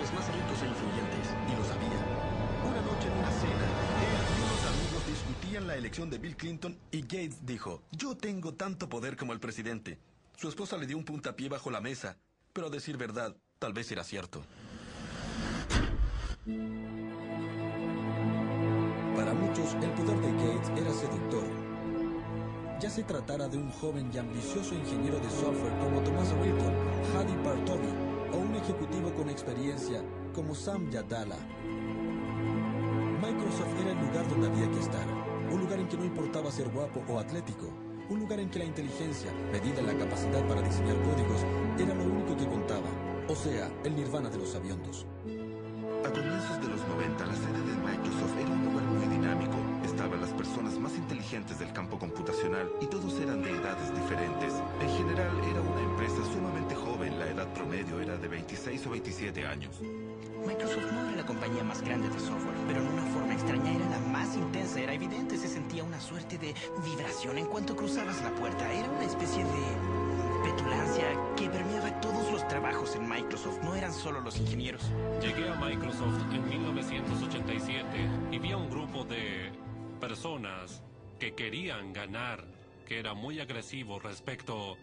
hombres más ricos e influyentes, y lo sabía. Una noche en una cena, él y unos amigos discutían la elección de Bill Clinton y Gates dijo, yo tengo tanto poder como el presidente. Su esposa le dio un puntapié bajo la mesa, pero a decir verdad, tal vez era cierto. Para muchos, el poder de Gates era seductor. Ya se tratara de un joven y ambicioso ingeniero de software como Thomas Rilton, Hadi Partovi, o un ejecutivo con experiencia como Sam Yadala. Microsoft era el lugar donde había que estar, un lugar en que no importaba ser guapo o atlético, un lugar en que la inteligencia, medida en la capacidad para diseñar códigos, era lo único que contaba, o sea, el nirvana de los sabiondos. A comienzos de los 90, la sede de Microsoft era un lugar muy dinámico. Estaban las personas más inteligentes del campo computacional y todos eran de edades diferentes. En general, era una empresa sumamente joven. La edad promedio era de 26 o 27 años. Microsoft no era la compañía más grande de software, pero en una forma extraña era la más intensa. Era evidente, se sentía una suerte de vibración en cuanto cruzabas la puerta. Era una especie de petulancia que permeaba todos los trabajos en Microsoft. No eran solo los ingenieros. Llegué a Microsoft en 1987 y vi a un grupo de personas que querían ganar, que era muy agresivo respecto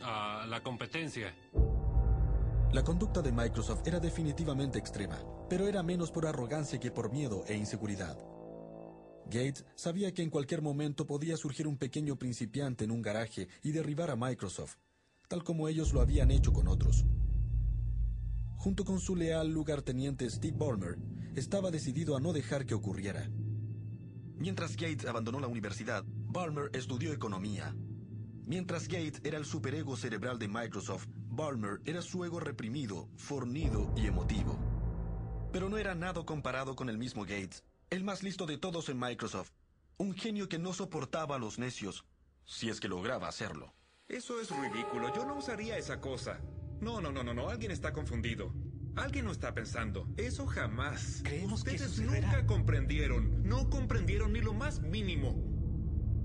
a la competencia. La conducta de Microsoft era definitivamente extrema, pero era menos por arrogancia que por miedo e inseguridad. Gates sabía que en cualquier momento podía surgir un pequeño principiante en un garaje y derribar a Microsoft, tal como ellos lo habían hecho con otros. Junto con su leal lugarteniente Steve Ballmer, estaba decidido a no dejar que ocurriera. Mientras Gates abandonó la universidad, Ballmer estudió economía. Mientras Gates era el superego cerebral de Microsoft, Ballmer era su ego reprimido, fornido y emotivo. Pero no era nada comparado con el mismo Gates, el más listo de todos en Microsoft. Un genio que no soportaba a los necios, si es que lograba hacerlo. Eso es ridículo. Yo no usaría esa cosa. No. Alguien está confundido. Alguien no está pensando. Eso jamás. Creemos que Ustedes sucederá. nunca comprendieron. No comprendieron ni lo más mínimo.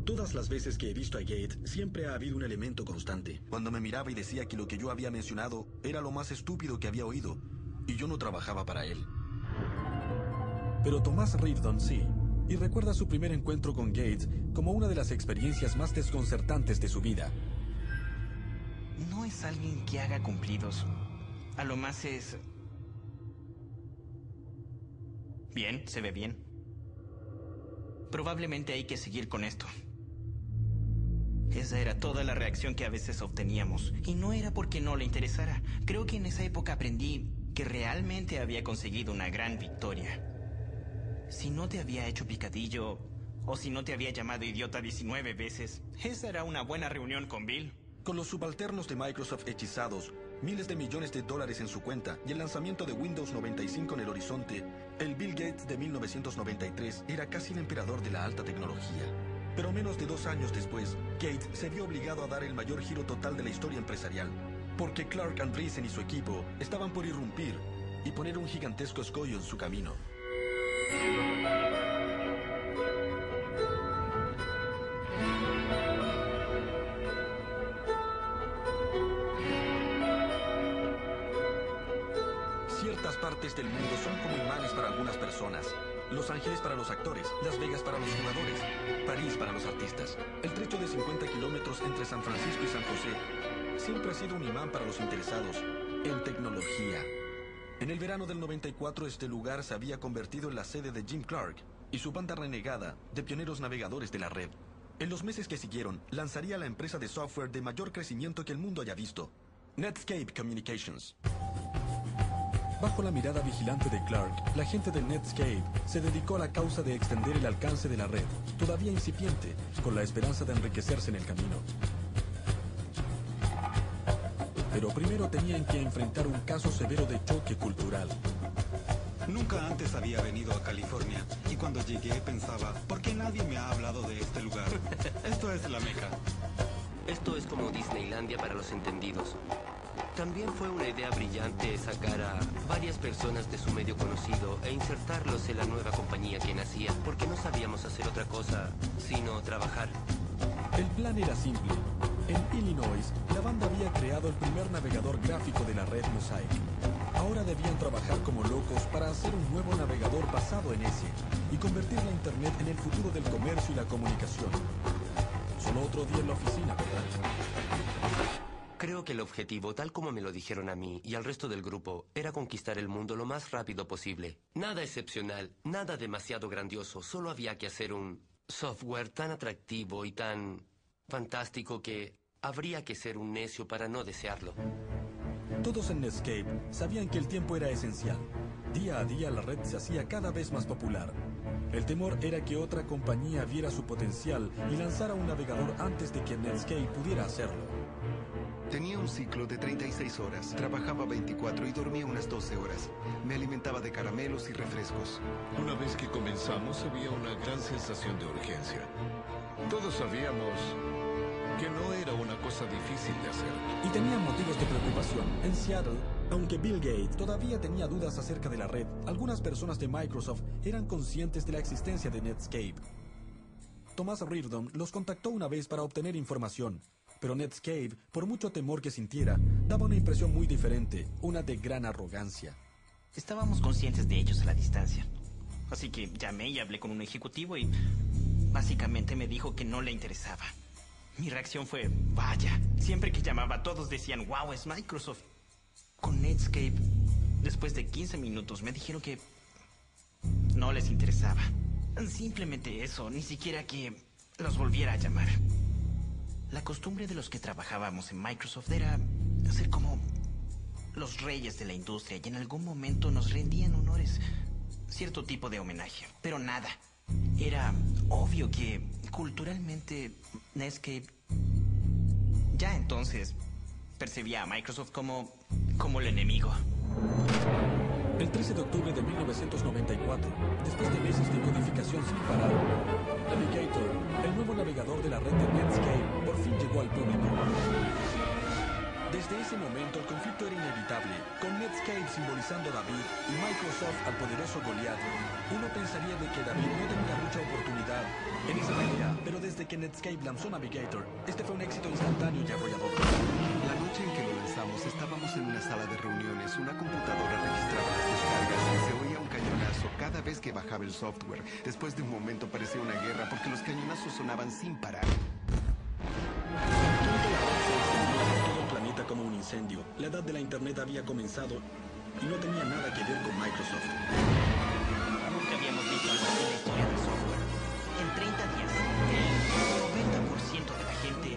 Todas las veces que he visto a Gates, siempre ha habido un elemento constante. Cuando me miraba y decía que lo que yo había mencionado era lo más estúpido que había oído, y yo no trabajaba para él. Pero Thomas Rilton sí, y recuerda su primer encuentro con Gates como una de las experiencias más desconcertantes de su vida. No es alguien que haga cumplidos. A lo más es... bien, se ve bien. Probablemente hay que seguir con esto. Esa era toda la reacción que a veces obteníamos. Y no era porque no le interesara. Creo que en esa época aprendí que realmente había conseguido una gran victoria. Si no te había hecho picadillo, o si no te había llamado idiota 19 veces, esa era una buena reunión con Bill. Con los subalternos de Microsoft hechizados, miles de millones de dólares en su cuenta y el lanzamiento de Windows 95 en el horizonte, el Bill Gates de 1993 era casi el emperador de la alta tecnología. Pero menos de 2 años después, Gates se vio obligado a dar el mayor giro total de la historia empresarial, porque Clark Andreessen y su equipo estaban por irrumpir y poner un gigantesco escollo en su camino. Ciertas partes del mundo son como imanes para algunas personas. Los Ángeles para los actores, Las Vegas para los jugadores, París para los artistas. El trecho de 50 kilómetros entre San Francisco y San José siempre ha sido un imán para los interesados en tecnología. En el verano del 94 este lugar se había convertido en la sede de Jim Clark y su banda renegada de pioneros navegadores de la red. En los meses que siguieron, lanzaría la empresa de software de mayor crecimiento que el mundo haya visto, Netscape Communications. Bajo la mirada vigilante de Clark, la gente de Netscape se dedicó a la causa de extender el alcance de la red, todavía incipiente, con la esperanza de enriquecerse en el camino. Pero primero tenían que enfrentar un caso severo de choque cultural. Nunca antes había venido a California y cuando llegué pensaba, ¿por qué nadie me ha hablado de este lugar? Esto es la Meca. Esto es como Disneylandia para los entendidos. También fue una idea brillante sacar a varias personas de su medio conocido e insertarlos en la nueva compañía que nacía, porque no sabíamos hacer otra cosa sino trabajar. El plan era simple. En Illinois, la banda había creado el primer navegador gráfico de la red Mosaic. Ahora Ahora debían trabajar como locos para hacer un nuevo navegador basado en ese y convertir la Internet en el futuro del comercio y la comunicación. Solo otro día en la oficina, ¿verdad? Creo que el objetivo, tal como me lo dijeron a mí y al resto del grupo, era conquistar el mundo lo más rápido posible. Nada excepcional, nada demasiado grandioso, solo había que hacer un software tan atractivo y tan fantástico que habría que ser un necio para no desearlo. Todos en Netscape sabían que el tiempo era esencial. Día a día la red se hacía cada vez más popular. El temor era que otra compañía viera su potencial y lanzara un navegador antes de que Netscape pudiera hacerlo. Tenía un ciclo de 36 horas, trabajaba 24 y dormía unas 12 horas. Me alimentaba de caramelos y refrescos. Una vez que comenzamos había una gran sensación de urgencia. Todos sabíamos que no era una cosa difícil de hacer. Y tenían motivos de preocupación. En Seattle, aunque Bill Gates todavía tenía dudas acerca de la red, algunas personas de Microsoft eran conscientes de la existencia de Netscape. Thomas Reardon los contactó una vez para obtener información, pero Netscape, por mucho temor que sintiera, daba una impresión muy diferente, una de gran arrogancia. Estábamos conscientes de ellos a la distancia. Así que llamé y hablé con un ejecutivo y básicamente me dijo que no le interesaba. Mi reacción fue, vaya. Siempre que llamaba todos decían, wow, es Microsoft. Con Netscape, después de 15 minutos me dijeron que no les interesaba. Simplemente eso, ni siquiera que los volviera a llamar. La costumbre de los que trabajábamos en Microsoft era ser como los reyes de la industria y en algún momento nos rendían honores, cierto tipo de homenaje, pero nada. Era obvio que culturalmente Netscape ya entonces percibía a Microsoft como el enemigo. El 13 de octubre de 1994, después de meses de codificación sin parar, Navigator, el nuevo navegador de la red de Netscape, por fin llegó al público. Desde ese momento el conflicto era inevitable, con Netscape simbolizando a David y Microsoft al poderoso Goliath. Uno pensaría de que David no tendría mucha oportunidad en esa pelea, pero desde que Netscape lanzó Navigator, este fue un éxito instantáneo y arrollador. La noche en que lo lanzamos estábamos en una sala de reuniones, una computadora registraba las descargas y se oía un cañonazo cada vez que bajaba el software. Después de un momento parecía una guerra porque los cañonazos sonaban sin parar. Como un incendio. La edad de la Internet había comenzado y no tenía nada que ver con Microsoft. Nunca habíamos visto algo así en la historia del software. En 30 días, el 90% de la gente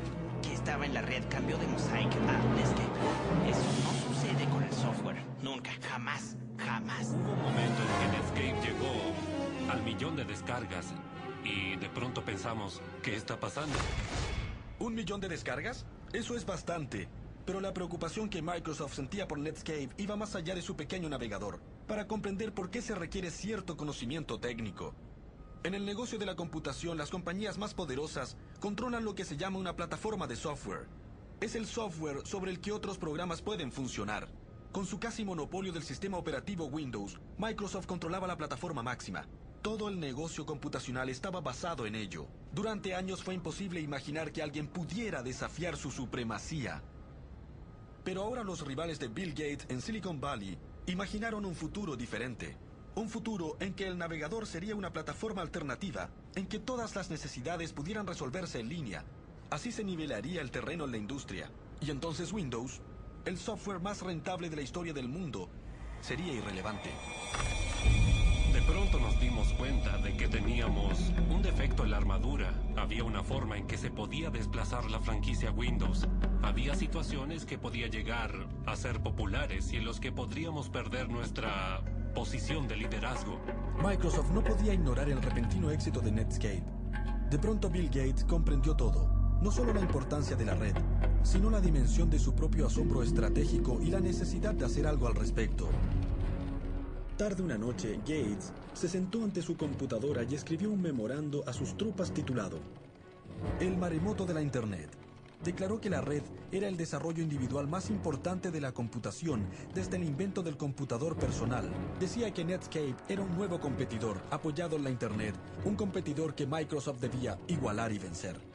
que estaba en la red cambió de Mosaic a Netscape. Eso no sucede con el software. Nunca, jamás, jamás. Hubo un momento en que Netscape llegó al 1.000.000 de descargas y de pronto pensamos, ¿qué está pasando? ¿1 millón de descargas? Eso es bastante. Pero la preocupación que Microsoft sentía por Netscape iba más allá de su pequeño navegador, para comprender por qué se requiere cierto conocimiento técnico. En el negocio de la computación, las compañías más poderosas controlan lo que se llama una plataforma de software. Es el software sobre el que otros programas pueden funcionar. Con su casi monopolio del sistema operativo Windows, Microsoft controlaba la plataforma máxima. Todo el negocio computacional estaba basado en ello. Durante años fue imposible imaginar que alguien pudiera desafiar su supremacía. Pero ahora los rivales de Bill Gates en Silicon Valley imaginaron un futuro diferente. Un futuro en que el navegador sería una plataforma alternativa, en que todas las necesidades pudieran resolverse en línea. Así se nivelaría el terreno en la industria. Y entonces Windows, el software más rentable de la historia del mundo, sería irrelevante. De pronto nos dimos cuenta de que teníamos un defecto en la armadura. Había una forma en que se podía desplazar la franquicia Windows. Había situaciones que podía llegar a ser populares y en los que podríamos perder nuestra posición de liderazgo. Microsoft no podía ignorar el repentino éxito de Netscape. De pronto Bill Gates comprendió todo. No solo la importancia de la red, sino la dimensión de su propio asombro estratégico y la necesidad de hacer algo al respecto. Tarde una noche, Gates se sentó ante su computadora y escribió un memorando a sus tropas titulado El maremoto de la Internet. Declaró que la red era el desarrollo individual más importante de la computación desde el invento del computador personal. Decía que Netscape era un nuevo competidor apoyado en la Internet, un competidor que Microsoft debía igualar y vencer.